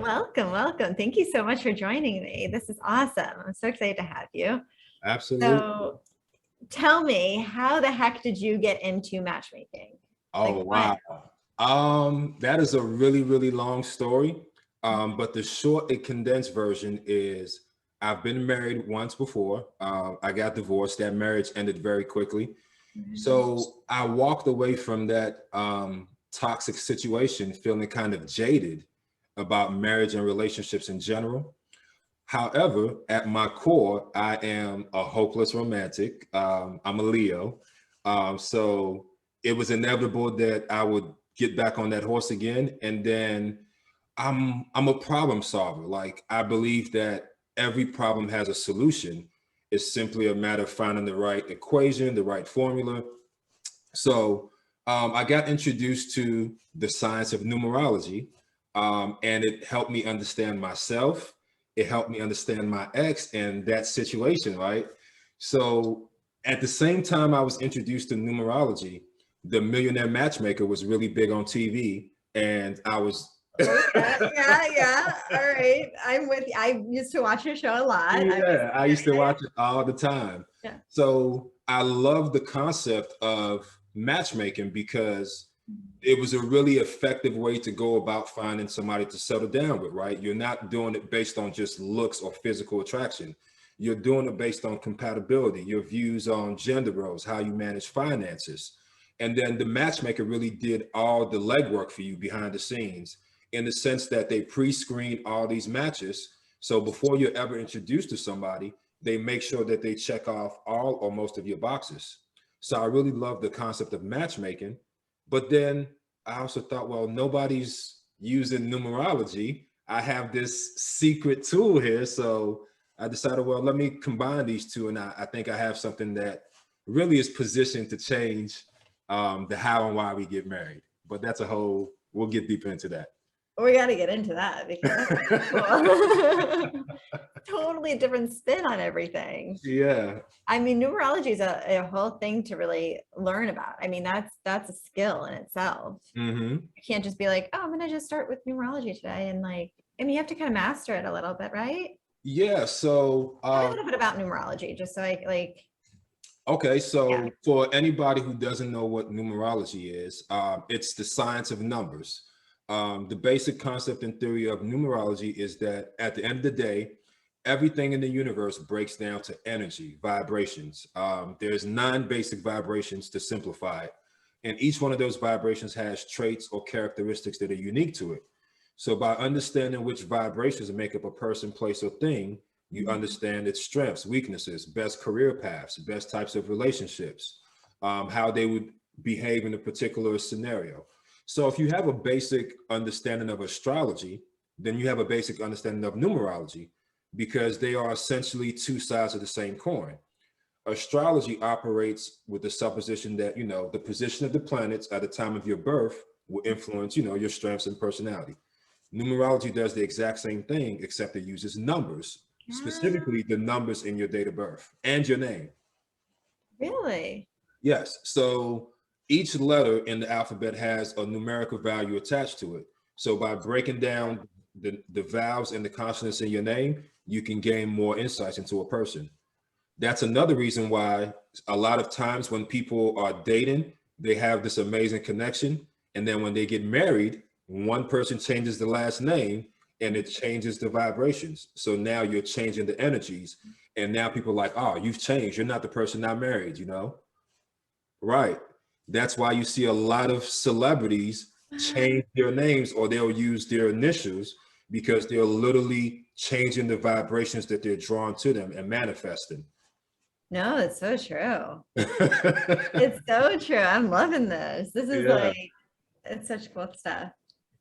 Welcome, welcome. Thank you so much for joining me. This is awesome. I'm so excited to have you. Absolutely. So tell me, how the heck did you get into matchmaking? Like Oh, what? wow. That is a really, really long story. But the short and condensed version is I've been married once before. I got divorced. That marriage ended very quickly. So I walked away from that toxic situation feeling kind of jaded about marriage and relationships in general. However, at my core, I am a hopeless romantic. I'm a Leo. So it was inevitable that I would get back on that horse again. And then I'm a problem solver. Like I believe that every problem has a solution. It's simply a matter of finding the right equation, the right formula. So I got introduced to the science of numerology, and it helped me understand myself. It helped me understand my ex and that situation, right? So at the same time I was introduced to numerology, the Millionaire Matchmaker was really big on TV, and I was Yeah. All right. I'm with you. I used to watch your show a lot. yeah, I used to watch it all the time. Yeah. So I love the concept of matchmaking because it was a really effective way to go about finding somebody to settle down with, right? You're not doing it based on just looks or physical attraction. You're doing it based on compatibility, your views on gender roles, how you manage finances. And then the matchmaker really did all the legwork for you behind the scenes in the sense that they pre-screen all these matches. So before you're ever introduced to somebody, they make sure that they check off all or most of your boxes. So I really love the concept of matchmaking. But then I also thought, well, nobody's using numerology. I have this secret tool here. So I decided, well, let me combine these two. And I think I have something that really is positioned to change the how and why we get married. But that's a whole, we'll get deeper into that. We got to get into that because that's cool. Totally different spin on everything. Yeah. I mean, numerology is a whole thing to really learn about. I mean, that's a skill in itself. Mm-hmm. You can't just be like, oh, I'm gonna just start with numerology today. And like, I mean, you have to kind of master it a little bit, right? Yeah. So Tell me a little bit about numerology, just so I like, okay, yeah. so for anybody who doesn't know what numerology is, it's the science of numbers. The basic concept and theory of numerology is that at the end of the day, everything in the universe breaks down to energy, vibrations. There's 9 basic vibrations to simplify it. And each one of those vibrations has traits or characteristics that are unique to it. So by understanding which vibrations make up a person, place, or thing, you understand its strengths, weaknesses, best career paths, best types of relationships, how they would behave in a particular scenario. So if you have a basic understanding of astrology, then you have a basic understanding of numerology because they are essentially two sides of the same coin. Astrology operates with the supposition that, the position of the planets at the time of your birth will influence, your strengths and personality. Numerology does the exact same thing, except it uses numbers, Yeah, specifically the numbers in your date of birth and your name. really? Yes. So each letter in the alphabet has a numerical value attached to it. So by breaking down the vowels and the consonants in your name, you can gain more insights into a person. That's another reason why a lot of times when people are dating, they have this amazing connection. And then when they get married, one person changes the last name and it changes the vibrations. So now you're changing the energies. And now people are like, oh, you've changed. You're not the person I married. Right. That's why you see a lot of celebrities change their names or they'll use their initials because they're literally changing the vibrations that they're drawn to them and manifesting. No, it's so true. It's so true. I'm loving this. This is Yeah. like, it's such cool stuff.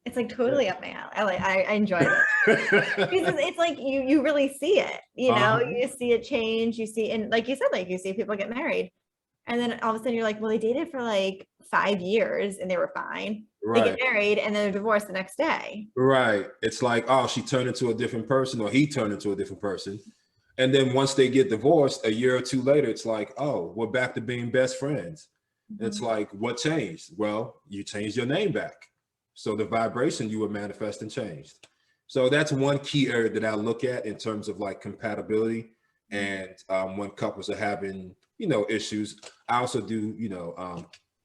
It's like totally up my alley. I enjoy this because it's like you really see it, Uh-huh. you see it change, you see, and like you said, like you see people get married. And then all of a sudden you're like, well, they dated for like 5 years and they were fine. They get Right. married and then they're divorced the next day. Right. It's like, oh, she turned into a different person or he turned into a different person. And then once they get divorced, a year or two later, it's like, oh, we're back to being best friends. And it's Mhm. like, what changed? Well, you changed your name back. So the vibration you were manifesting changed. So that's one key area that I look at in terms of like compatibility. And when couples are having, issues, I also do,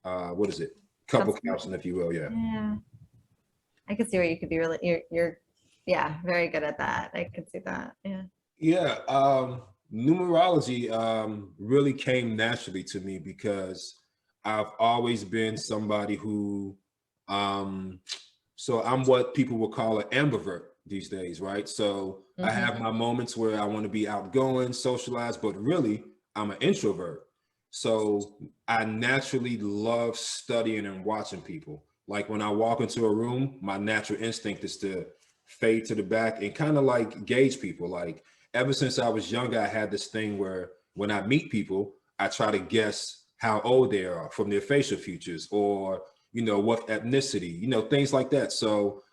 what is it? Couple counseling, if you will. Yeah. Yeah. I could see where you could be really, you're, yeah, very good at that. I could see that. Yeah. Yeah. Numerology really came naturally to me because I've always been somebody who, so I'm what people would call an ambivert these days, right? So I have my moments where I want to be outgoing, socialized, but really I'm an introvert. So I naturally love studying and watching people. Like when I walk into a room, my natural instinct is to fade to the back and kind of like gauge people. Like ever since I was younger, I had this thing where when I meet people, I try to guess how old they are from their facial features or, what ethnicity, things like that. So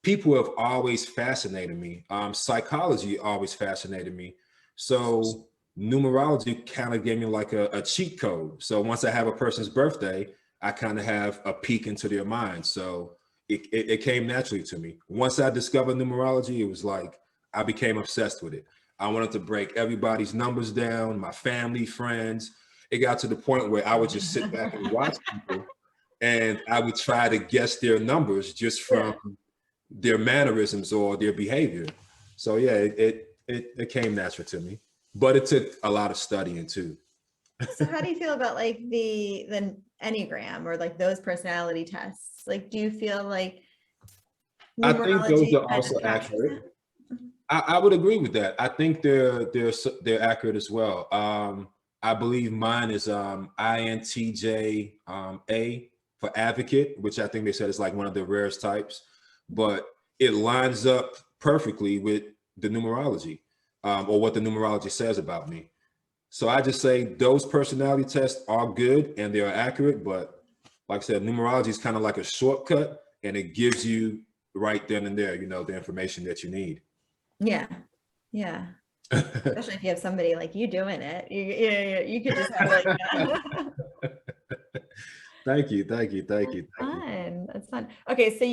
people have always fascinated me. Psychology always fascinated me. So numerology kind of gave me like a cheat code. So once I have a person's birthday, I kind of have a peek into their mind. So it came naturally to me. Once I discovered numerology, it was like I became obsessed with it. I wanted to break everybody's numbers down, my family, friends. It got to the point where I would just sit back and watch people and I would try to guess their numbers just from their mannerisms or their behavior. So yeah, it came natural to me, but it took a lot of studying too. So how do you feel about like the Enneagram or like those personality tests? Like, do you feel like I think those numerology are kind of also captures accurate. it? Mhm. I would agree with that. I think they're accurate as well. I believe mine is INTJ A for advocate, which I think they said is like one of the rarest types, but it lines up perfectly with the numerology or what the numerology says about me. So I just say those personality tests are good and they are accurate, but like I said, numerology is kind of like a shortcut and it gives you right then and there, the information that you need. Yeah. Yeah. Especially if you have somebody like you doing it, you could just have like, Thank you, thank you, thank you, thank you. fun. That's fun. Okay, so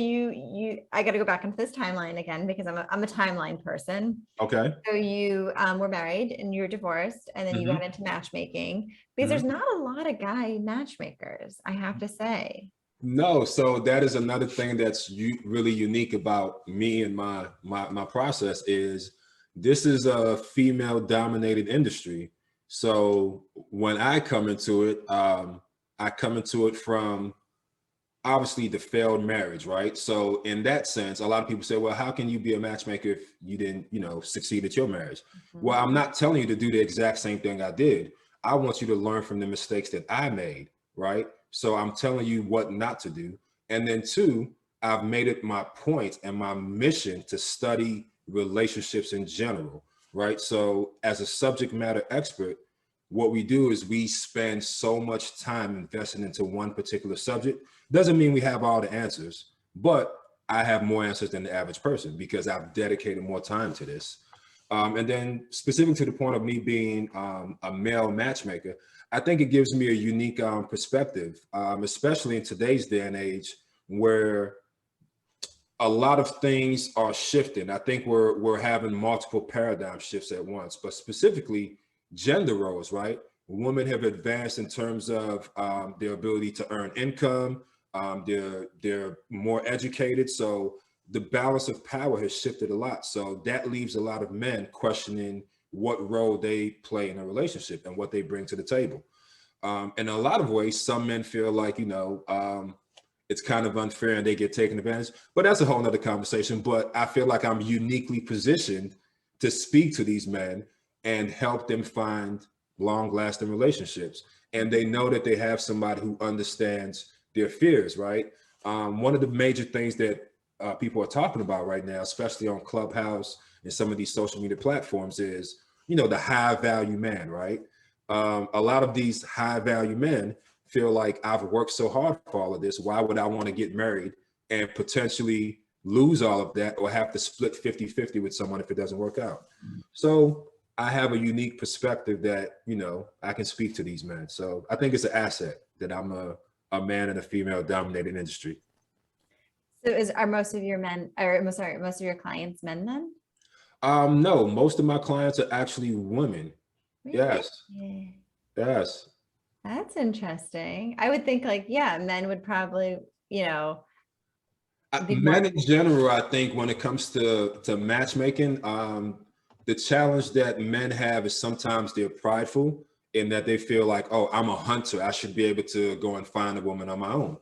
I got to go back into this timeline again because I'm a timeline person. Okay. So you were married and you were divorced, and then you got into matchmaking because there's not a lot of guy matchmakers, I have to say. No, so that is another thing that's really unique about me and my process is this is a female dominated industry. So when I come into it, I come into it from obviously the failed marriage, right? So in that sense, a lot of people say, well, how can you be a matchmaker if you didn't, succeed at your marriage? Well, I'm not telling you to do the exact same thing I did. I want you to learn from the mistakes that I made, right? So I'm telling you what not to do. And then two, I've made it my point and my mission to study relationships in general, right? So as a subject matter expert, what we do is we spend so much time investing into one particular subject. Doesn't mean we have all the answers, but I have more answers than the average person because I've dedicated more time to this. And then specific to the point of me being a male matchmaker, I think it gives me a unique perspective, especially in today's day and age where a lot of things are shifting. I think we're having multiple paradigm shifts at once, but specifically gender roles, right? Women have advanced in terms of their ability to earn income. They're more educated, so the balance of power has shifted a lot. So that leaves a lot of men questioning what role they play in a relationship and what they bring to the table. In a lot of ways, some men feel like it's kind of unfair and they get taken advantage. But that's a whole nother conversation. But I feel like I'm uniquely positioned to speak to these men and help them find long lasting relationships. And they know that they have somebody who understands their fears, right? One of the major things that people are talking about right now, especially on Clubhouse and some of these social media platforms, is, the high value man, right? A lot of these high value men feel like I've worked so hard for all of this. Why would I want to get married and potentially lose all of that or have to split 50-50 with someone if it doesn't work out? So I have a unique perspective that, I can speak to these men. So I think it's an asset that I'm a man in a female dominated industry. So are most of your men, or sorry, most of your clients men then? No, most of my clients are actually women. Yes, Really? yes. That's interesting. I would think like, yeah, men would probably, you know, be more. Men in general, I think when it comes to matchmaking, the challenge that men have is sometimes they're prideful in that they feel like, oh, I'm a hunter. I should be able to go and find a woman on my own.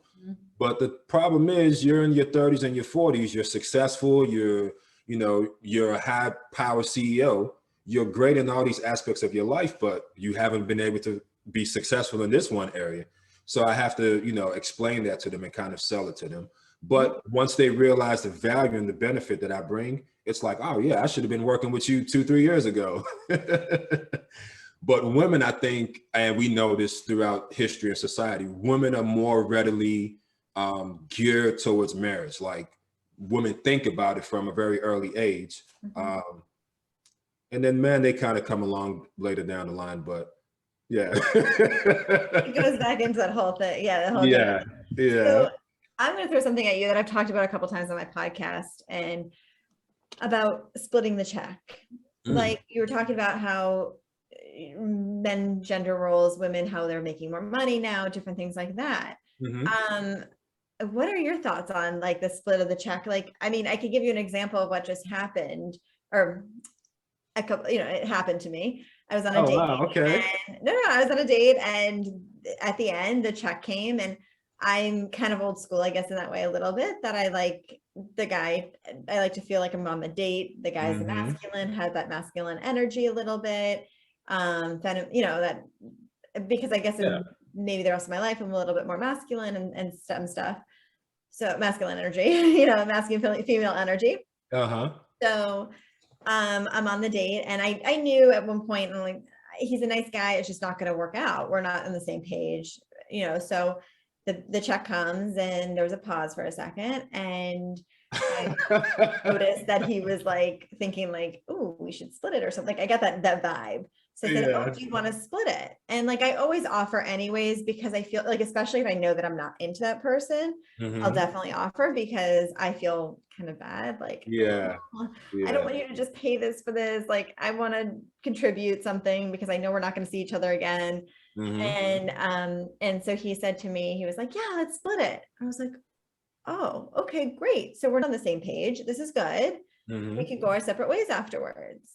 But the problem is you're in your 30s and your 40s, you're successful, you're a high power CEO, you're great in all these aspects of your life, but you haven't been able to be successful in this one area. So I have to, explain that to them and kind of sell it to them. But once they realize the value and the benefit that I bring, it's like, oh yeah, I should have been working with you 2, 3 years ago. But women, I think, and we know this throughout history and society, women are more readily geared towards marriage. Like women think about it from a very early age. And then men, they kind of come along later down the line, but yeah. It goes back into that whole thing. Yeah, the whole Yeah, dynamic. yeah. So I'm going to throw something at you that I've talked about a couple times on my podcast and about splitting the check. Mm. Like you were talking about how men gender roles, women, how they're making more money now, different things like that. Mhm. Um, what are your thoughts on like the split of the check? Like, I mean, I could give you an example of what just happened, or a couple, it happened to me. I was on a Oh date wow, okay. and no, I was on a date and at the end the check came, and I'm kind of old school, I guess, in that way a little bit, that I like the guy, I like to feel like I'm on the date. The guy's Mhm. masculine, has that masculine energy a little bit. Kind of, that because I guess Yeah. in maybe the rest of my life I'm a little bit more masculine and some stuff. So masculine energy, masculine female energy. Uh-huh. So I'm on the date and I knew at one point, I'm like, he's a nice guy, it's just not going to work out, we're not on the same page, so the check comes and there was a pause for a second, and I noticed that he was like thinking like, oh, we should split it or something. Like I got that vibe. So I said, oh, Yeah. do you want to split it? And like I always offer anyways, because I feel like, especially if I know that I'm not into that person, I'll Mhm. definitely offer, because I feel kind of bad. Like, Yeah. oh, I don't Yeah. want you to just pay this for this. Like I want to contribute something because I know we're not going to see each other again. Mhm. And so he said to me, he was like, yeah, let's split it. I was like, oh, okay, great. So we're on the same page. This is good. We Mhm. can go our separate ways afterwards.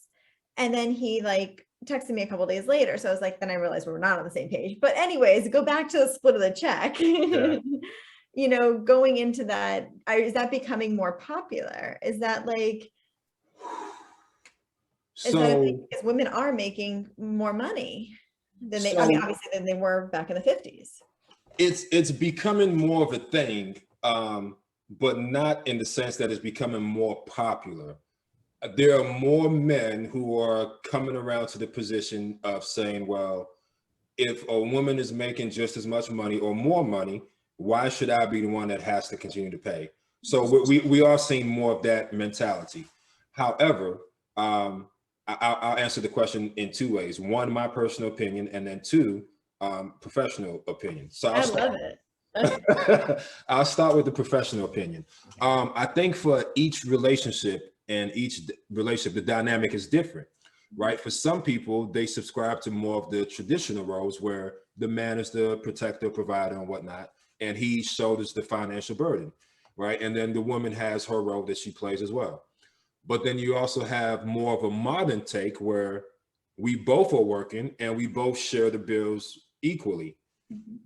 And then he like texted me a couple days later. So I was like, then I realized we were not on the same page. But anyways, go back to the split of the check. Yeah. Going into that, is that becoming more popular? Is that like, is that a thing? So Because women are making more money than they, I mean, so obviously than they were back in the 50s. it's becoming more of a thing, but not in the sense that it's becoming more popular. There are more men who are coming around to the position of saying, well, if a woman is making just as much money or more money, why should I be the one that has to continue to pay? So we are seeing more of that mentality. However, I'll answer the question in two ways. One, my personal opinion, and then two, professional opinion. So I love it. Okay. I'll start with the professional opinion. I think for each relationship and each relationship, the dynamic is different, right? For some people, they subscribe to more of the traditional roles where the man is the protector, provider, and whatnot, and he shoulders the financial burden, right? And then the woman has her role that she plays as well. But then you also have more of a modern take where we both are working and we both share the bills equally.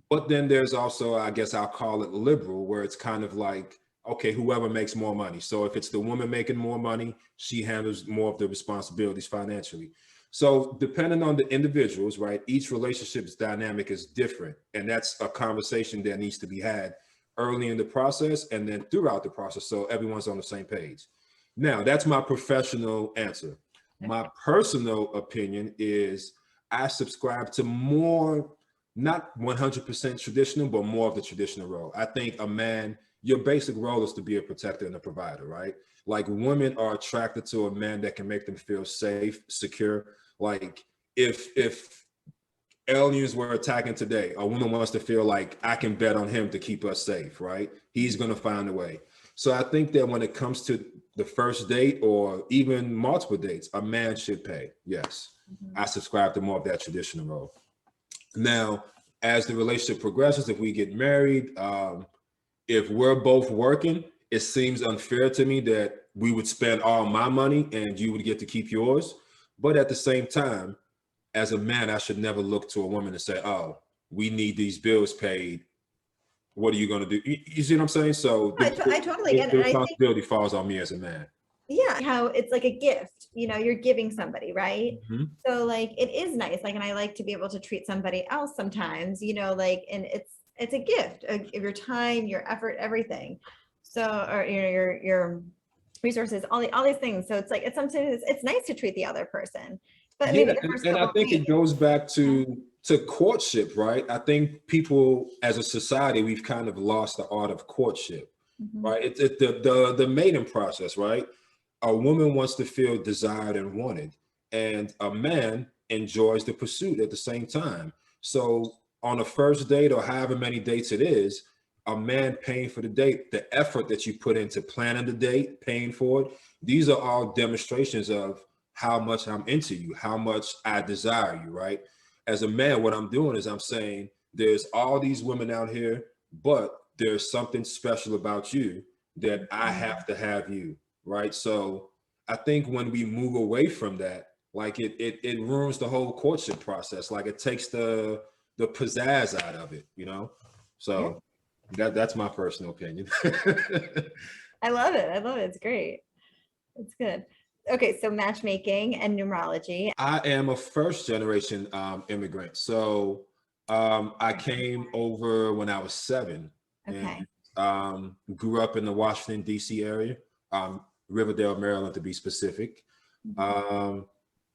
But then there's also, I guess I'll call it liberal, where it's kind of like, okay, whoever makes more money. So if it's the woman making more money, she handles more of the responsibilities financially. So depending on the individuals, right, each relationship's dynamic is different. And that's a conversation that needs to be had early in the process and then throughout the process. So everyone's on the same page. Now, that's my professional answer. My personal opinion is I subscribe to more, not 100% traditional, but more of the traditional role. I think a man, your basic role is to be a protector and a provider, right? Like women are attracted to a man that can make them feel safe, secure. Like if aliens were attacking today, a woman wants to feel like I can bet on him to keep us safe, right? He's going to find a way. So I think that when it comes to the first date or even multiple dates, a man should pay. Yes, I subscribe to more of that traditional role. Now, as the relationship progresses, if we get married, if we're both working, it seems unfair to me that we would spend all my money and you would get to keep yours. But at the same time, as a man, I should never look to a woman and say, "Oh, we need these bills paid. What are you going to do?" You see what I'm saying? So I totally get it. the And I think, responsibility falls on me as a man. yeah, how it's like a gift, you're giving somebody, right? Mhm. So like it is nice. Like, and I like to be able to treat somebody else sometimes, like, and it's a gift of your time, your effort, everything. So, or your resources, all these things. So it's like, it's sometimes it's nice to treat the other person. But maybe Yeah, the first and I couple of think it days. goes back to courtship, right? I think people as a society, we've kind of lost the art of courtship, Mhm. right? It's the mating process, right? A woman wants to feel desired and wanted, and a man enjoys the pursuit at the same time. So on a first date or however many dates it is, a man paying for the date, the effort that you put into planning the date, paying for it, these are all demonstrations of how much I'm into you, how much I desire you, right? As a man, what I'm doing is I'm saying there's all these women out here, but there's something special about you that I have to have you, right? So I think when we move away from that, like it ruins the whole courtship process. Like it takes the pizzazz out of it. Yeah, So that's my personal opinion. I love it. I love it. It's great. It's good. Okay, so matchmaking and numerology. I am a first generation immigrant. So I came over when I was 7 and Okay. grew up in the Washington, D.C. area, Riverdale, Maryland to be specific. Mhm. Um,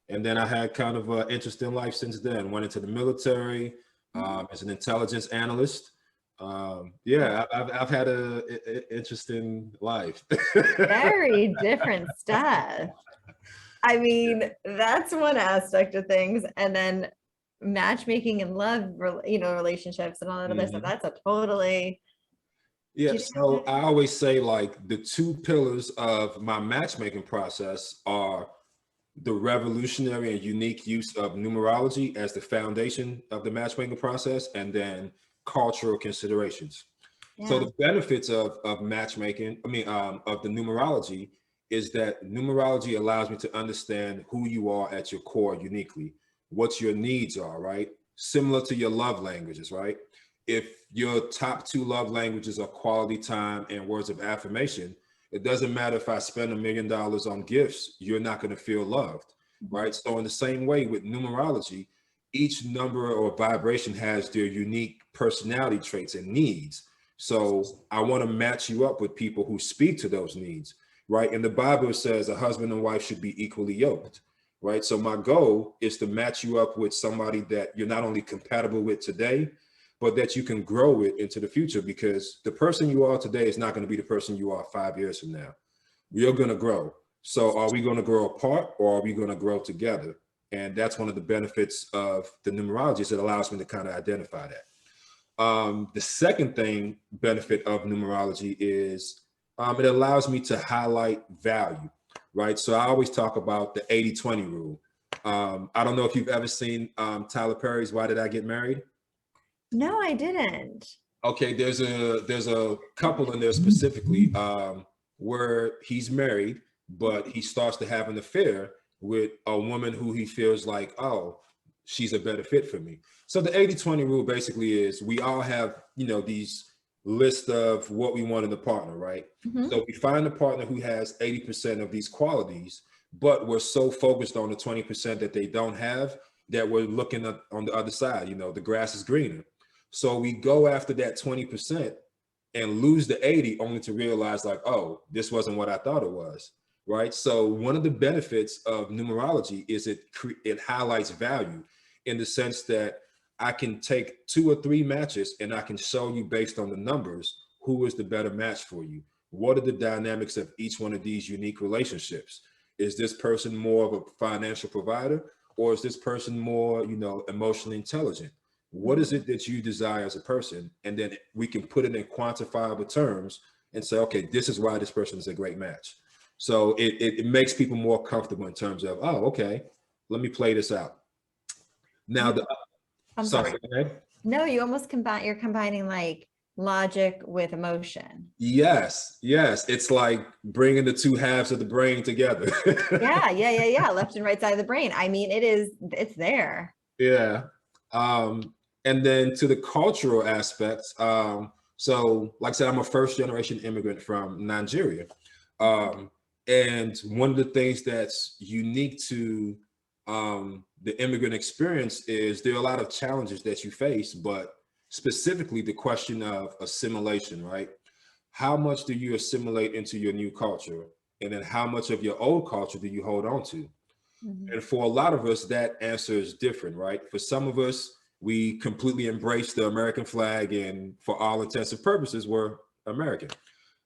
and then I had kind of an interesting life since then. Went into the military as an intelligence analyst. Yeah, I've had a interesting life. Very different stuff. I mean, that's one aspect of things. And then matchmaking and love, relationships and all that other stuff. Mhm. That's a totally, do Yeah, you so I always say like the two pillars of my matchmaking process are the revolutionary and unique use of numerology as the foundation of the matchmaking process, and then cultural considerations. So yeah. the benefits of matchmaking, of the numerology, is that numerology allows me to understand who you are at your core uniquely, what your needs are, right? Similar to your love languages, right? If your top two love languages are quality time and words of affirmation, it doesn't matter if I spend $1 million on gifts, you're not going to feel loved, Mhm. right? So in the same way with numerology, each number or vibration has their unique personality traits and needs. So I want to match you up with people who speak to those needs, right? And the Bible says a husband and wife should be equally yoked, right? So my goal is to match you up with somebody that you're not only compatible with today, but that you can grow it into the future, because the person you are today is not going to be the person you are 5 years from now. We are going to grow. So are we going to grow apart or are we going to grow together? And that's one of the benefits of the numerology, is it allows me to kind of identify that. The second thing benefit of numerology is it allows me to highlight value, right? So I always talk about the 80-20 rule. I don't know if you've ever seen Tyler Perry's Why Did I Get Married? No, I didn't. Okay, there's a couple in there specifically where he's married, but he starts to have an affair with a woman who he feels like, oh, she's a better fit for me. So the 80-20 rule basically is we all have, these list of what we want in a partner, right? Mhm. So we find a partner who has 80% of these qualities, but we're so focused on the 20% that they don't have that we're looking at on the other side, the grass is greener. So we go after that 20% and lose the 80 only to realize like, oh, this wasn't what I thought it was. Right. So one of the benefits of numerology is it highlights value in the sense that I can take 2 or 3 matches and I can show you based on the numbers who is the better match for you. What are the dynamics of each one of these unique relationships? Is this person more of a financial provider, or is this person more, emotionally intelligent? What is Mhm. it that you desire as a person? And then we can put it in quantifiable terms and say, okay, this is why this person is a great match. So it makes people more comfortable in terms of, oh, okay, let me play this out. Now, I'm sorry, sorry. go ahead. No, you almost you're combining like logic with emotion. Yes, yes. It's like bringing the two halves of the brain together. Yeah. Left and right side of the brain. I mean, it's there. Yeah. And then to the cultural aspects, so like I said, I'm a first generation immigrant from Nigeria. And one of the things that's unique to the immigrant experience is there are a lot of challenges that you face, but specifically the question of assimilation, right? How much do you assimilate into your new culture? And then how much of your old culture do you hold on to? Mhm. And for a lot of us, that answer is different, right? For some of us, we completely embrace the American flag and for all intents and purposes, we're American.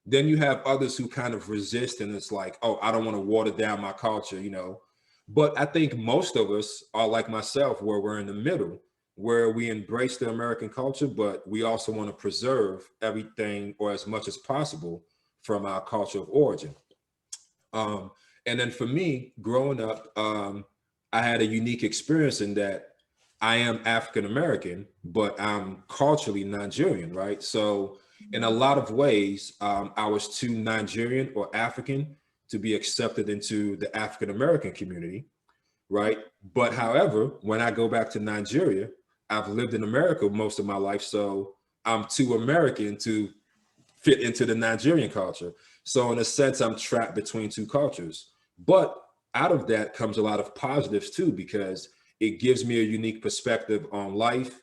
Then you have others who kind of resist and it's like, oh, I don't want to water down my culture, you know. But I think most of us are like myself, where we're in the middle, where we embrace the American culture, but we also want to preserve everything or as much as possible from our culture of origin. Um, and then for me, growing up, I had a unique experience in that I am African American, but I'm culturally Nigerian, right? So, in a lot of ways, I was too Nigerian or African to be accepted into the African American community, right? But however, when I go back to Nigeria, I've lived in America most of my life, so I'm too American to fit into the Nigerian culture. So in a sense, I'm trapped between two cultures. But out of that comes a lot of positives too, because it gives me a unique perspective on life,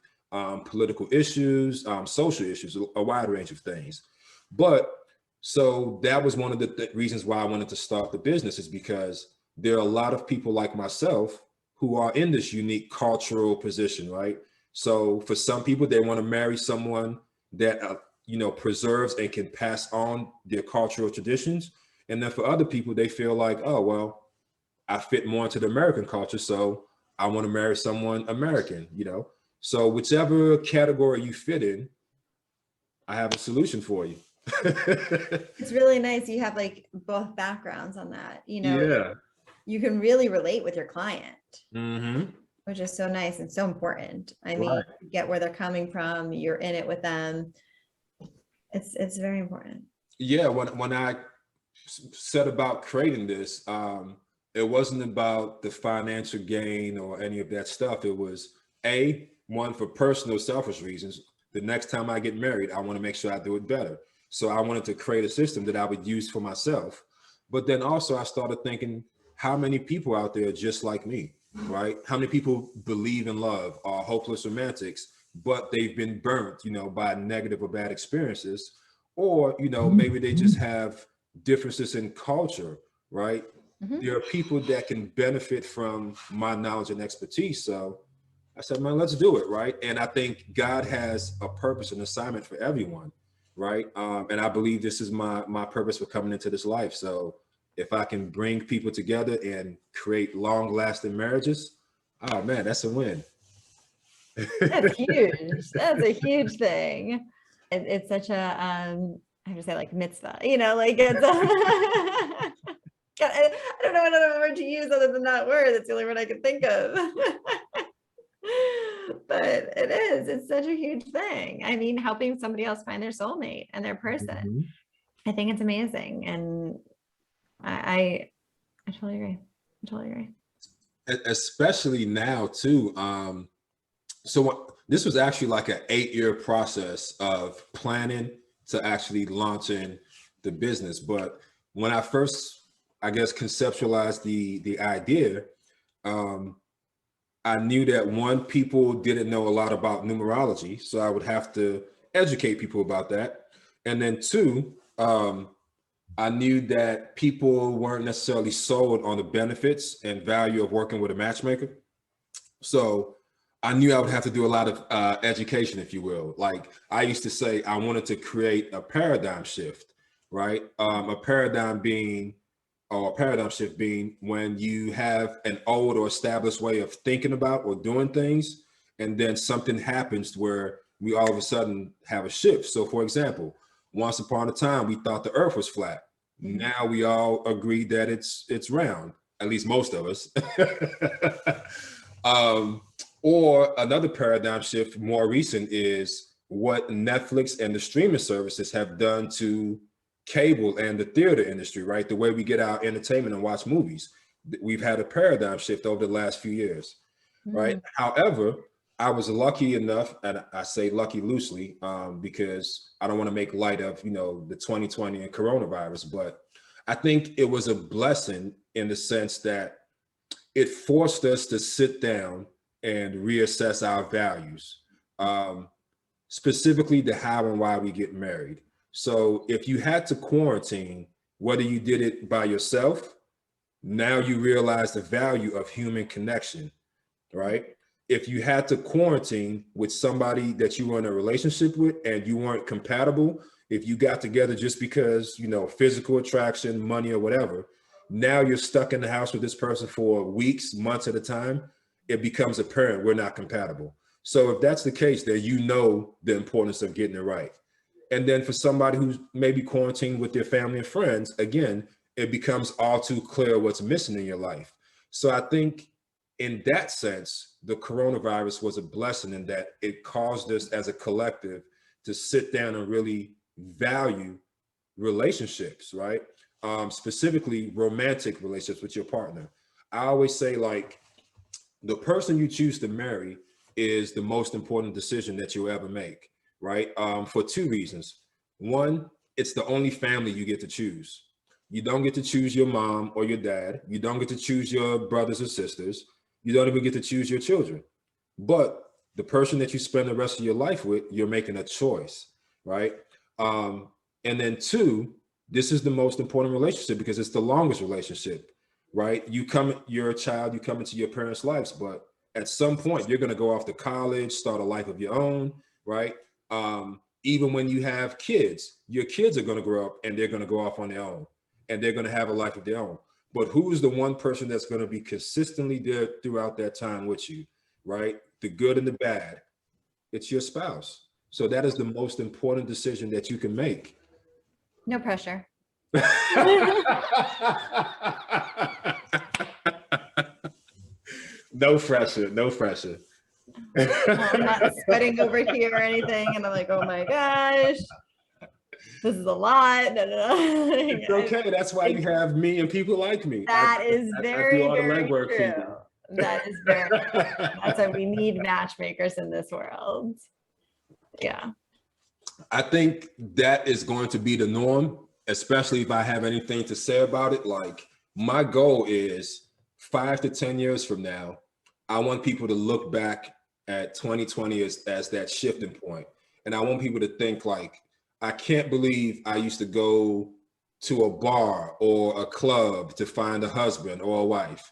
political issues, social issues, a wide range of things. But so that was one of the reasons why I wanted to start the business, is because there are a lot of people like myself who are in this unique cultural position, right? So for some people, they want to marry someone that preserves and can pass on their cultural traditions. And then for other people, they feel like, oh, well, I fit more into the American culture, so I want to marry someone American, you know. So whichever category you fit in, I have a solution for you. It's really nice. You have like both backgrounds on that. Yeah. You can really relate with your client, Mm-hmm. which is so nice and so important. I mean, Right. you get where they're coming from. You're in it with them. It's very important. Yeah. When I set about creating this, it wasn't about the financial gain or any of that stuff. It was one for personal selfish reasons. The next time I get married, I want to make sure I do it better. So I wanted to create a system that I would use for myself. But then also I started thinking, how many people out there are just like me, right? How many people believe in love, are hopeless romantics, but they've been burnt, by negative or bad experiences, or maybe they just have differences in culture, right? Mhm. There are people that can benefit from my knowledge and expertise. So I said, man, let's do it, right? And I think God has a purpose and assignment for everyone, right? And I believe this is my purpose for coming into this life. So if I can bring people together and create long-lasting marriages, oh man, that's a win. That's huge. That's a huge thing. It's such a I have to say like mitzvah, like it's I don't know another word to use other than that word. That's the only word I can think of. But it's such a huge thing. I mean, helping somebody else find their soulmate and their person. Mhm. I think it's amazing. And I totally agree. I totally agree. Especially now too. This was actually like an 8-year process of planning to actually launching the business. But when I first, I guess, conceptualized the idea, um, I knew that one, people didn't know a lot about numerology, so I would have to educate people about that. And then two, I knew that people weren't necessarily sold on the benefits and value of working with a matchmaker. So I knew I would have to do a lot of education, if you will. Like I used to say, I wanted to create a paradigm shift, right? A paradigm shift being when you have an old or established way of thinking about or doing things, and then something happens where we all of a sudden have a shift. So, for example, Once upon a time, we thought the earth was flat. Now we all agree that it's round, at least most of us. Or another paradigm shift, more recent, is what Netflix and the streaming services have done to cable and the theater industry, right? The way we get our entertainment and watch movies. We've had a paradigm shift over the last few years, right? However, I was lucky enough, and I say lucky loosely, because I don't want to make light of, the 2020 and coronavirus, but I think it was a blessing in the sense that it forced us to sit down and reassess our values, specifically the how and why we get married. So if you had to quarantine, whether you did it by yourself, now you realize the value of human connection, right? If you had to quarantine with somebody that you were in a relationship with and you weren't compatible, if you got together just because, physical attraction, money, or whatever, now you're stuck in the house with this person for weeks, months at a time, it becomes apparent we're not compatible. So if that's the case, then the importance of getting it right. And then for somebody who's maybe quarantined with their family and friends, again, it becomes all too clear what's missing in your life. So I think in that sense, the coronavirus was a blessing in that it caused us as a collective to sit down and really value relationships, right? Specifically romantic relationships with your partner. I always say, like, the person you choose to marry is the most important decision that you'll ever make, right? For two reasons. One, it's the only family you get to choose. You don't get to choose your mom or your dad. You don't get to choose your brothers or sisters. You don't even get to choose your children. But the person that you spend the rest of your life with, you're making a choice, right? And then two, this is the most important relationship because it's the longest relationship, right? You're a child, you come into your parents' lives, but at some point you're going to go off to college, start a life of your own, right? Even when you have kids, your kids are going to grow up and they're going to go off on their own and they're going to have a life of their own. But who is the one person that's going to be consistently there throughout that time with you, right? The good and the bad. It's your spouse. So that is the most important decision that you can make. No pressure. No pressure, no pressure. I'm not sweating over here or anything. And I'm like, oh my gosh, this is a lot. It's okay. That's why you have me and people like me. That is very, I do all the very legwork for you. true. That is very true. That's why we need matchmakers in this world. Yeah. I think that is going to be the norm, especially if I have anything to say about it. Like, my goal is 5 to 10 years from now, I want people to look back at 2020 as that shifting point. And I want people to think like, I can't believe I used to go to a bar or a club to find a husband or a wife.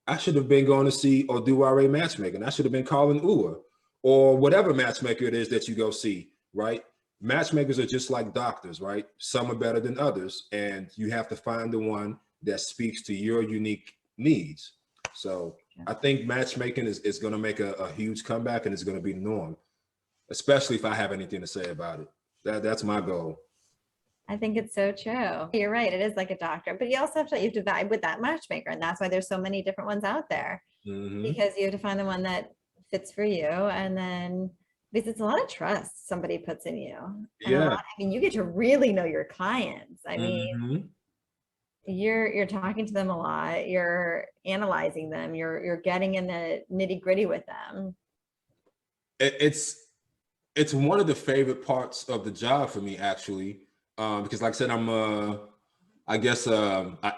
I should have been going to see or do RA matchmaking. I should have been calling Uber or whatever matchmaker it is that you go see, right? Matchmakers are just like doctors, right? Some are better than others, and you have to find the one that speaks to your unique needs. So I think matchmaking is going to make a huge comeback, and it's going to be the norm, especially if I have anything to say about it. That's my goal. I think it's so true. You're right. It is like a doctor, but you also have to vibe with that matchmaker. And that's why there's so many different ones out there, because you have to find the one that fits for you. And then because it's a lot of trust somebody puts in you. And you get to really know your clients. I mean, you're talking to them a lot. You're analyzing them. You're getting in the nitty gritty with them. It's one of the favorite parts of the job for me, actually. Because like I said, I'm an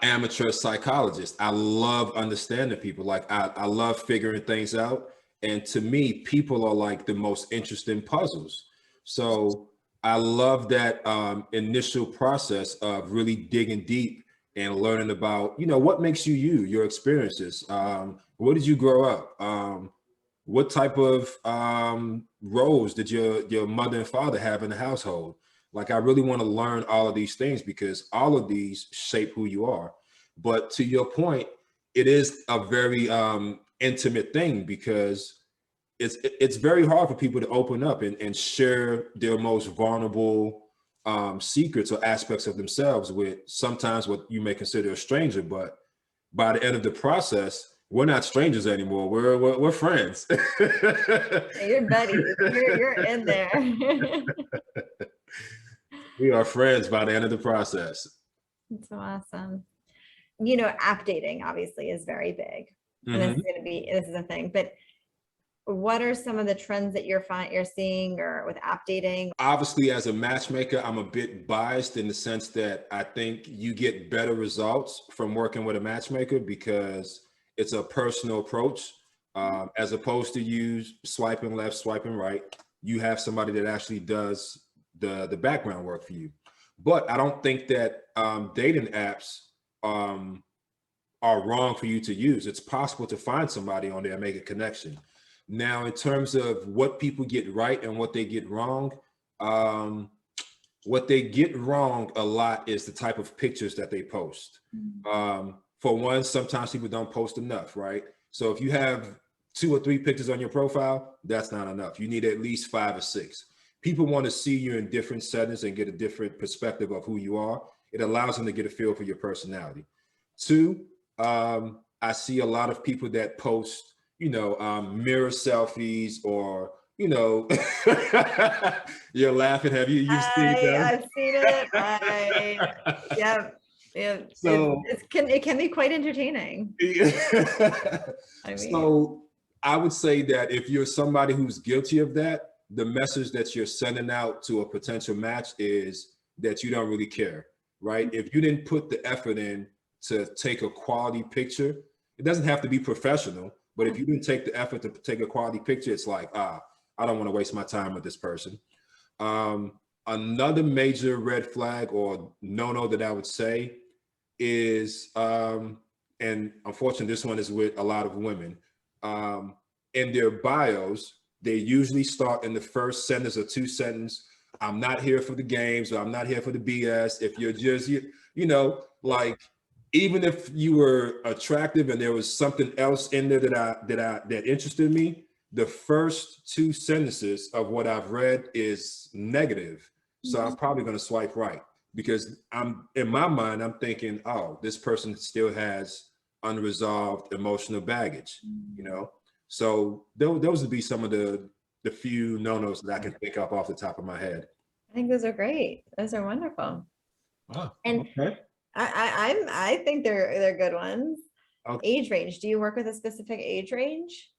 amateur psychologist. I love understanding people. Like I love figuring things out. And to me, people are like the most interesting puzzles. So I love that initial process of really digging deep and learning about, what makes you, your experiences. Where did you grow up? What type of roles did your mother and father have in the household? Like, I really want to learn all of these things because all of these shape who you are. But to your point, it is a very intimate thing because it's very hard for people to open up and share their most vulnerable secrets or aspects of themselves with sometimes what you may consider a stranger, but by the end of the process, we're not strangers anymore. We're friends. You're buddies. You're in there. We are friends by the end of the process. That's so awesome. App dating obviously is very big. And this is a thing, but what are some of the trends that you're seeing or with app dating? Obviously, as a matchmaker, I'm a bit biased in the sense that I think you get better results from working with a matchmaker because it's a personal approach, as opposed to you swiping left, swiping right. You have somebody that actually does the background work for you. But I don't think that dating apps are wrong for you to use. It's possible to find somebody on there and make a connection. Now, in terms of what people get right and what they get wrong, what they get wrong a lot is the type of pictures that they post. For one, sometimes people don't post enough, right? So if you have 2 or 3 pictures on your profile, that's not enough. You need at least 5 or 6. People want to see you in different settings and get a different perspective of who you are. It allows them to get a feel for your personality. 2, I see a lot of people that post mirror selfies or, you're laughing. Have you seen them? I've seen it. Yeah. So it can be quite entertaining. So I would say that if you're somebody who's guilty of that, the message that you're sending out to a potential match is that you don't really care, right? If you didn't put the effort in to take a quality picture, it doesn't have to be professional, but if you didn't take the effort to take a quality picture, it's like, I don't want to waste my time with this person. Another major red flag or no-no that I would say is, and unfortunately, this one is with a lot of women, in their bios, they usually start in the first sentence or 2 sentences. I'm not here for the games, or I'm not here for the BS. If you're just, like, even if you were attractive and there was something else in there that interested me, the first 2 sentences of what I've read is negative. So I'm probably going to swipe right because in my mind, I'm thinking, oh, this person still has unresolved emotional baggage, So those would be some of the few no-nos that I can think of off the top of my head. I think those are great. Those are wonderful. Oh, and okay. I think they're good ones. Okay. Age range. Do you work with a specific age range?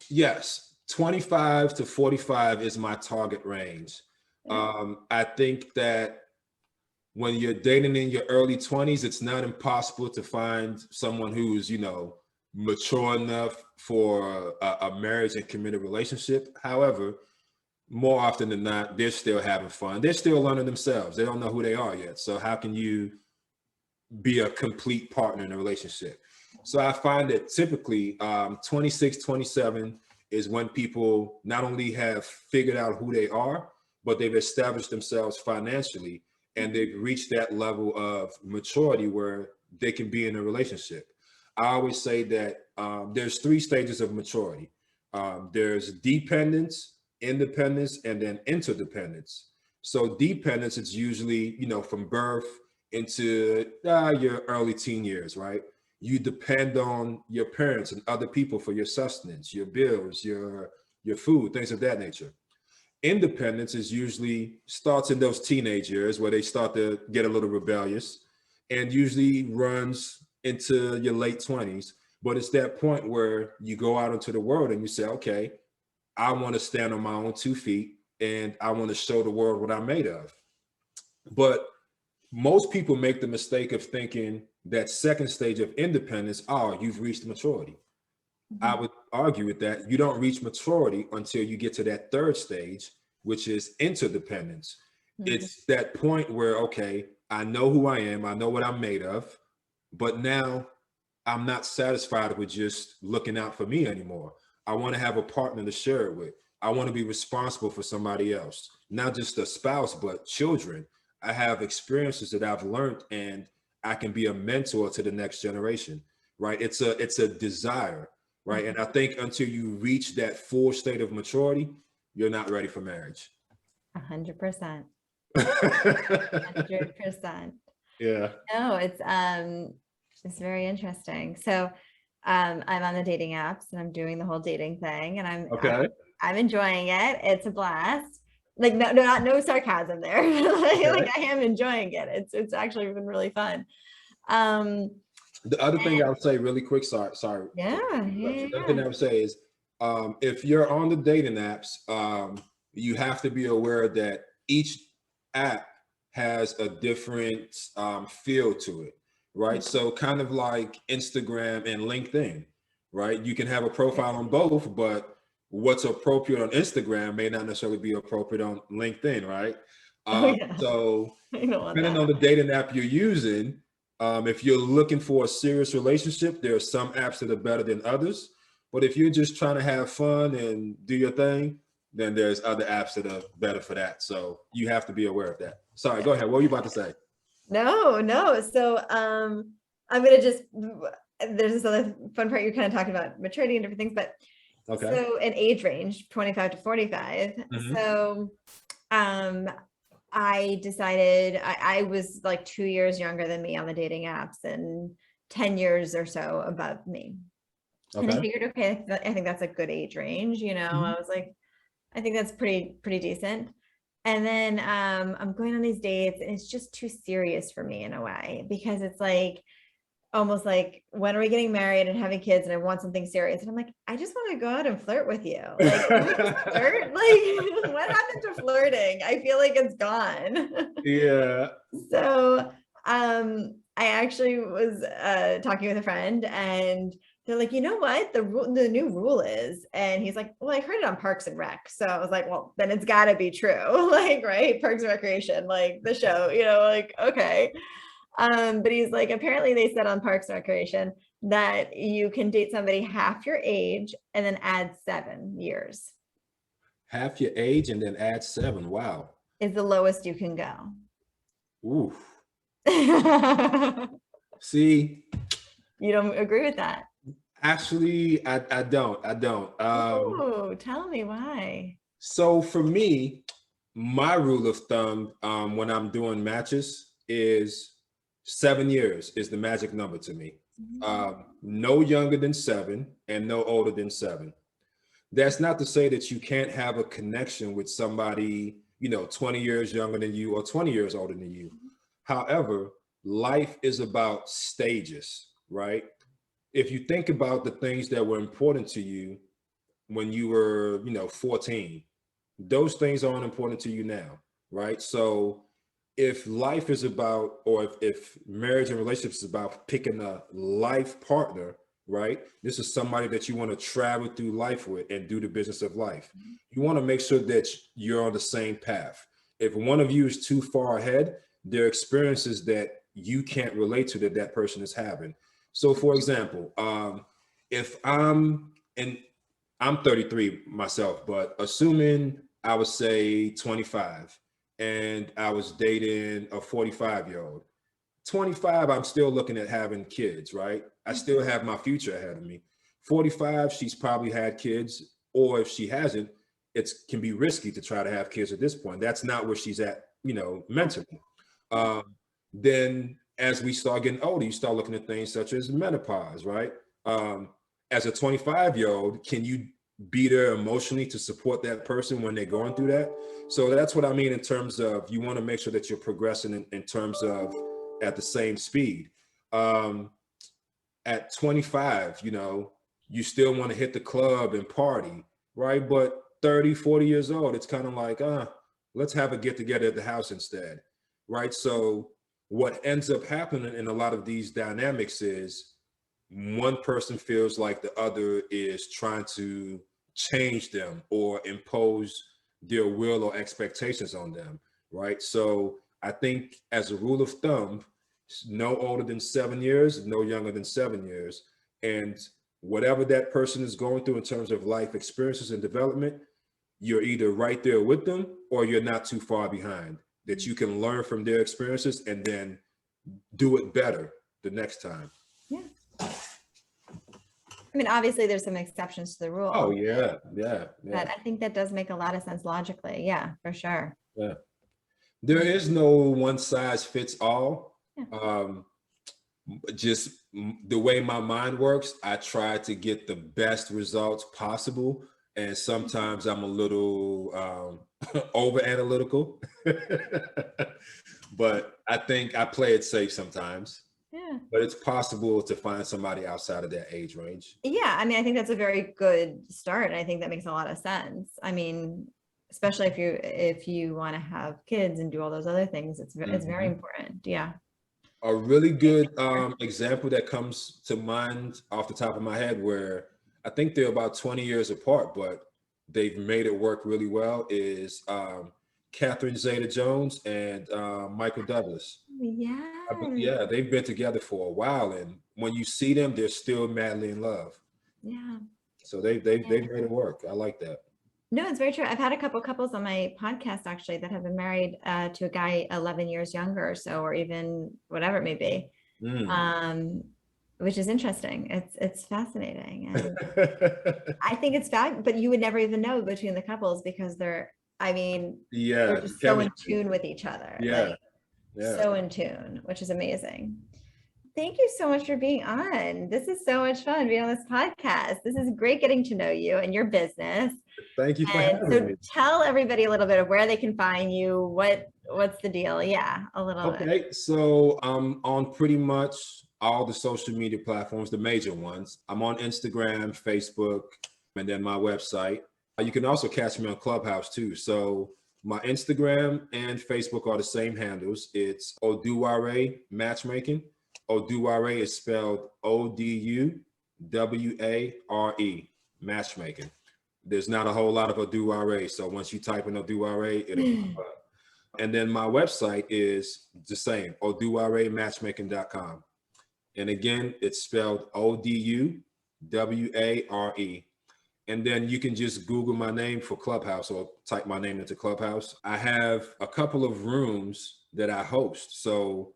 Yes, 25 to 45 is my target range. I think that when you're dating in your early 20s, it's not impossible to find someone who's, mature enough for a marriage and committed relationship. However, more often than not, they're still having fun. They're still learning themselves. They don't know who they are yet. So how can you be a complete partner in a relationship? So I find that typically 26, 27 is when people not only have figured out who they are, but they've established themselves financially and they've reached that level of maturity where they can be in a relationship. I always say that there's 3 stages of maturity. There's dependence, independence, and then interdependence. So dependence is usually, from birth into your early teen years, right? You depend on your parents and other people for your sustenance, your bills, your food, things of that nature. Independence is usually starts in those teenage years where they start to get a little rebellious and usually runs into your late 20s. But it's that point where you go out into the world and you say, okay, I want to stand on my own 2 feet and I want to show the world what I'm made of. But most people make the mistake of thinking that second stage of independence, you've reached maturity. I would argue with that. You don't reach maturity until you get to that 3rd stage, which is interdependence. It's that point where, okay, I know who I am, I know what I'm made of, but now I'm not satisfied with just looking out for me anymore. I want to have a partner to share it with. I want to be responsible for somebody else, not just a spouse, but children. I have experiences that I've learned and I can be a mentor to the next generation, right? It's a desire, right? And I think until you reach that full state of maturity, you're not ready for marriage. 100%. 100%. Yeah. No, it's very interesting. So I'm on the dating apps and I'm doing the whole dating thing and Okay. I'm enjoying it. It's a blast. Like no sarcasm there. Like Okay. I am enjoying it. It's actually been really fun. Um The other thing and I would say really quick, sorry yeah, for the yeah, interruption. The other thing yeah. I would say is if you're on the dating apps, you have to be aware that each app has a different feel to it, right? So kind of like Instagram and LinkedIn, right? You can have a profile on both, but what's appropriate on Instagram may not necessarily be appropriate on LinkedIn, right? Oh yeah. So I don't want depending that. on the dating app you're using, if you're looking for a serious relationship, there are some apps that are better than others. But if you're just trying to have fun and do your thing, then there's other apps that are better for that. So you have to be aware of that. Sorry, go ahead. What were you about to say? No. So I'm gonna just there's this other fun part you're kind of talking about maturity and different things, but Okay. so an age range 25 to 45. Hmm. So um I decided I was like 2 years younger than me on the dating apps and 10 years or so above me. And I Okay. figured, okay, I think that's a good age range. Hmm. I was like, I think that's pretty decent. And then I'm going on these dates and it's just too serious for me in a way because it's like almost like when are we getting married and having kids and I want something serious. And I'm like, I just want to go out and flirt with you. Like, can we just flirt? Like, what happened to flirting? I feel like it's gone. Yeah. So I actually was talking with a friend and they're like, you know what? The new rule is, and he's like, well, I heard it on Parks and Rec. So I was like, well, then it's gotta be true. Like, right? Parks and Recreation, like the show, like, okay. But he's like, apparently they said on Parks and Recreation that you can date somebody half your age and then add 7 years Half your age and then add 7. Wow. is the lowest you can go. Ooh. You See, don't agree with that? actually, I don't. I don't. Oh, tell me why. So for me, my rule of thumb when I'm doing matches is 7 years is the magic number to me. No younger than 7 and no older than 7. That's not to say that you can't have a connection with somebody, 20 years younger than you or 20 years older than you. However, life is about stages, right? If you think about the things that were important to you when you were, 14, those things aren't important to you now, right? So if life is about, or if marriage and relationships is about picking a life partner, right? This is somebody that you want to travel through life with and do the business of life. You want to make sure that you're on the same path. If one of you is too far ahead, there are experiences that you can't relate to that that person is having. So, for example, if and I'm 33 myself, but assuming I would say 25 and I was dating a 45-year-old. 25, I'm still looking at having kids, right? I still have my future ahead of me. 45, she's probably had kids, or if she hasn't, it can be risky to try to have kids at this point. That's not where she's at, mentally. Then as we start getting older, you start looking at things such as menopause, right? Um, as a 25-year-old, can you be there emotionally to support that person when they're going through that? So that's what I mean in terms of you want to make sure that you're progressing in terms of at the same speed. Um, at 25, you still want to hit the club and party, right? But 30, 40 years old, it's kind of like, let's have a get together at the house instead, right? So what ends up happening in a lot of these dynamics is one person feels like the other is trying to change them or impose their will or expectations on them, right? So I think as a rule of thumb, no older than 7 years, no younger than 7 years. And whatever that person is going through in terms of life experiences and development, you're either right there with them or you're not too far behind, that you can learn from their experiences and then do it better the next time. Yeah. I mean, obviously there's some exceptions to the Oh rule, yeah, yeah, but yeah, I think that does make a lot of sense logically. Yeah, for sure. yeah. There is no one size fits all. Yeah. Just the way my mind works, I try to get the best results possible. And sometimes I'm a little over analytical, but I think I play it safe sometimes. Yeah. But it's possible to find somebody outside of that age range. Yeah. I mean, I think that's a very good start. And I think that makes a lot of sense. I mean, especially if you want to have kids and do all those other things, it's very important. Yeah. A really good example that comes to mind off the top of my head, where I think they're about 20 years apart, but they've made it work really well, is Catherine Zeta-Jones and Michael Douglas. Yeah. Yeah, they've been together for a while, and when you see them, they're still madly in love. Yeah. So they've made it work. I like that. No, it's very true. I've had a couple couples on my podcast actually that have been married to a guy 11 years younger or so, or even whatever it may be. Which is interesting. It's fascinating. And I think it's valuable, but you would never even know between the couples because they're Yeah, just so in tune with each other. Yeah. So in tune, which is amazing. Thank you so much for being on. This is so much fun being on this podcast. This is great getting to know you and your business. Thank you for having me. Tell everybody a little bit of where they can find you. What's the deal? Yeah, a little bit. Okay, so I'm on pretty much all the social media platforms, the major ones. I'm on Instagram, Facebook, and then my website. You can also catch me on Clubhouse too. So my Instagram and Facebook are the same handles. It's Oduware Matchmaking. Oduware is spelled Oduware, Matchmaking. There's not a whole lot of Oduware, so once you type in Oduware, it'll pop up. And then my website is the same, oduwarematchmaking.com. And again, it's spelled Oduware. And then you can just Google my name for Clubhouse or type my name into Clubhouse. I have a couple of rooms that I host. So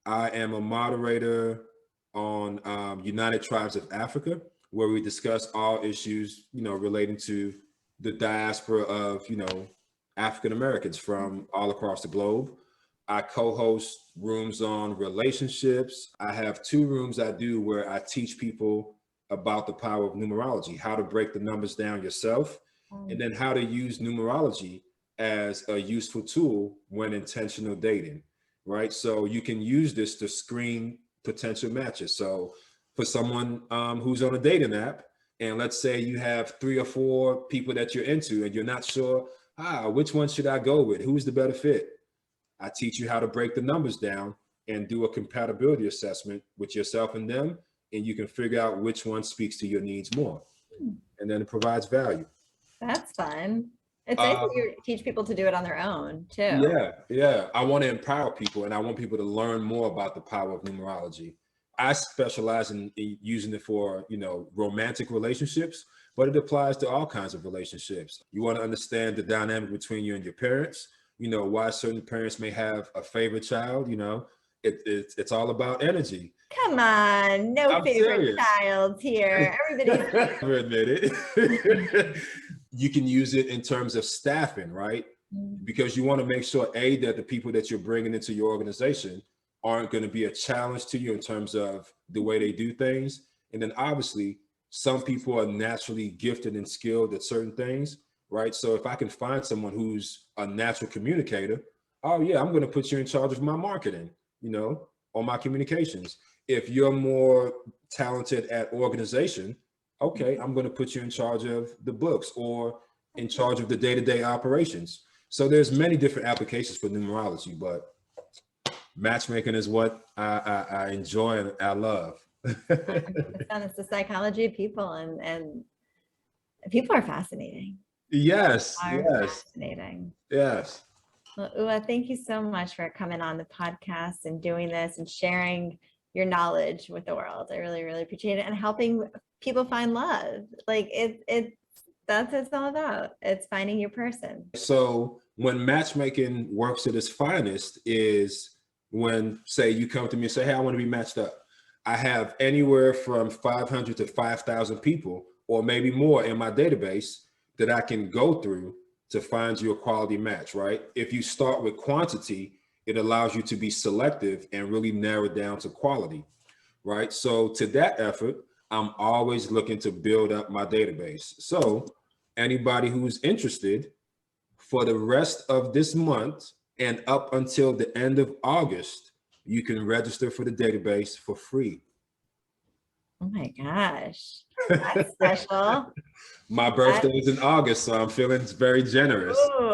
I am a moderator on United Tribes of Africa, where we discuss all issues, relating to the diaspora of, African Americans from all across the globe. I co-host rooms on relationships. I have 2 rooms I do where I teach people about the power of numerology, how to break the numbers down yourself, and then how to use numerology as a useful tool when intentional dating, right? So you can use this to screen potential matches. So for someone who's on a dating app, and let's say you have 3 or 4 people that you're into and you're not sure, which one should I go with? Who's the better fit? I teach you how to break the numbers down and do a compatibility assessment with yourself and them, and you can figure out which one speaks to your needs more. And then it provides value. That's fun. It's nice that you teach people to do it on their own too. Yeah. I want to empower people, and I want people to learn more about the power of numerology. I specialize in using it for, romantic relationships, but it applies to all kinds of relationships. You want to understand the dynamic between you and your parents, why certain parents may have a favorite child, it's all about energy. Come on, no I'm favorite child here. Everybody's never admit it. You can use it in terms of staffing, right? Because you want to make sure, that the people that you're bringing into your organization aren't going to be a challenge to you in terms of the way they do things. And then obviously, some people are naturally gifted and skilled at certain things, right? So if I can find someone who's a natural communicator, I'm going to put you in charge of my marketing, or my communications. If you're more talented at organization, okay, I'm going to put you in charge of the books or in charge of the day-to-day operations. So there's many different applications for numerology, but matchmaking is what I enjoy and I love. It's the psychology of people, and people are fascinating. Yes. Fascinating. Yes. Well, Ua, thank you so much for coming on the podcast and doing this and sharing your knowledge with the world. I really, really appreciate it, and helping people find love. Like that's what it's all about. It's finding your person. So when matchmaking works at its finest is when, say, you come to me and say, hey, I want to be matched up. I have anywhere from 500 to 5,000 people, or maybe more, in my database that I can go through to find you a quality match, right? If you start with quantity, it allows you to be selective and really narrow down to quality, right? So to that effort, I'm always looking to build up my database. So anybody who's interested, for the rest of this month and up until the end of August, you can register for the database for free. Oh my gosh. That's special. My birthday is in August, so I'm feeling very generous. Ooh.